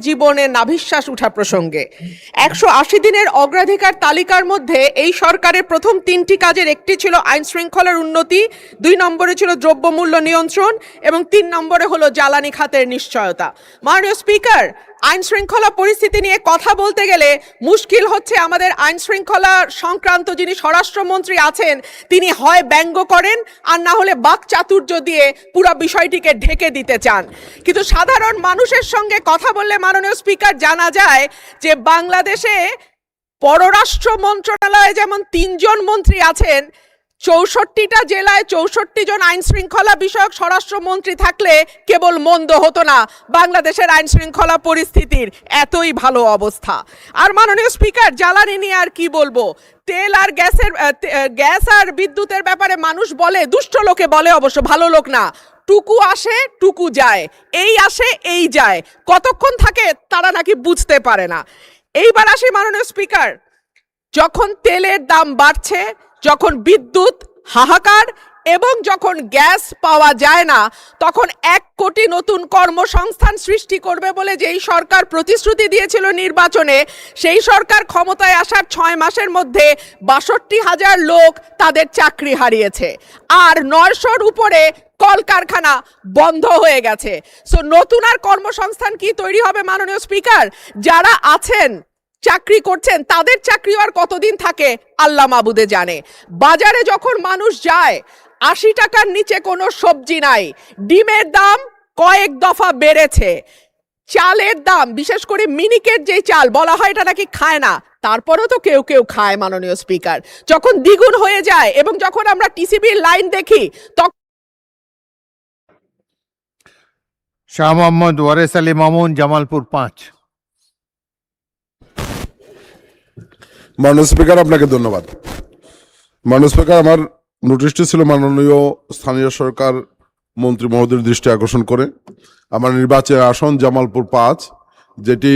জীবনে নাভিশ্বাস উঠা প্রসঙ্গে 180 দিনের অগ্রাধিকার তালিকার মধ্যে এই সরকারের প্রথম 3টি কাজের একটি ছিল আইন শৃঙ্খলার উন্নতি, 2 নম্বরে ছিল দ্রব্যমূল্য নিয়ন্ত্রণ এবং 3 নম্বরে হলো জ্বালানি খাতের নিশ্চয়তা। মাননীয় স্পিকার, আইন শৃঙ্খলা পরিস্থিতি নিয়ে কথা বলতে গেলে মুশকিল হচ্ছে আমাদের আইন শৃঙ্খলা সংক্রান্ত যিনি স্বরাষ্ট্রমন্ত্রী আছেন তিনি হয় ব্যঙ্গ করেন আর না হলে বাকচাতুর্য দিয়ে পুরো বিষয়টিকে ঢেকে দিতে চান। কিন্তু সাধারণ মানুষের সঙ্গে কথা বললে মাননীয় স্পিকার জানা যায় যে বাংলাদেশে পররাষ্ট্র মন্ত্রণালয়ে যেমন 3 জন মন্ত্রী আছেন, 64টা জেলায় 64 জন আইন শৃঙ্খলা বিষয়ক স্বরাষ্ট্রমন্ত্রী থাকলে কেবল মন্দ হতো না বাংলাদেশের আইন শৃঙ্খলা পরিস্থিতির এতই ভালো অবস্থা। আর মাননীয় স্পিকার, জ্বালানি নিয়ে আর কি বলবো, তেল আর গ্যাস আর বিদ্যুতের ব্যাপারে মানুষ বলে, দুষ্ট লোকে বলে অবশ্য, ভালো লোক না, টুকু আসে টুকু যায়, এই আসে এই যায়, কতক্ষণ থাকে তারা নাকি বুঝতে পারে না। এইবার আসি মাননীয় স্পিকার, যখন তেলের দাম বাড়ছে, যখন বিদ্যুৎ হাহাকার এবং যখন গ্যাস পাওয়া যায় না, তখন 1 কোটি নতুন কর্মসংস্থান সৃষ্টি করবে বলে যেই সরকার প্রতিশ্রুতি দিয়েছিল নির্বাচনে, সেই সরকার ক্ষমতায় আসার 6 মাসের মধ্যে 62,000 লোক তাদের চাকরি হারিয়েছে আর 900-র উপরে কলকারখানা বন্ধ হয়ে গেছে। সো নতুন আর কর্মসংস্থান কি তৈরি হবে মাননীয় স্পিকার? যারা আছেন চাকরি করছেন তাদের চাকরি আর কতদিন থাকে আল্লাহ মাবুদে জানে। বাজারে যখন মানুষ যায় 80 টাকার নিচে কোনো সবজি নাই, ডিমের দাম কয়েক দফা বেড়েছে, চালের দাম, বিশেষ করে মিনিকেট যে চাল বলা হয় এটা নাকি খায় না, তারপরেও তো কেউ কেউ খায় মাননীয় স্পিকার, যখন দ্বিগুণ হয়ে যায় এবং যখন আমরা টিসিবির লাইন দেখি তখন শাহ মোহাম্মদ ওয়ারেস আলী মামুন, জামালপুর 5। মাননীয় স্পিকার, আপনাকে ধন্যবাদ। মাননীয় স্পিকার, আমার নোটিশটি ছিল মাননীয় স্থানীয় সরকার মন্ত্রী মহোদয়ের দৃষ্টি আকর্ষণ করে আমার নির্বাচনের আসন জামালপুর 5, যেটি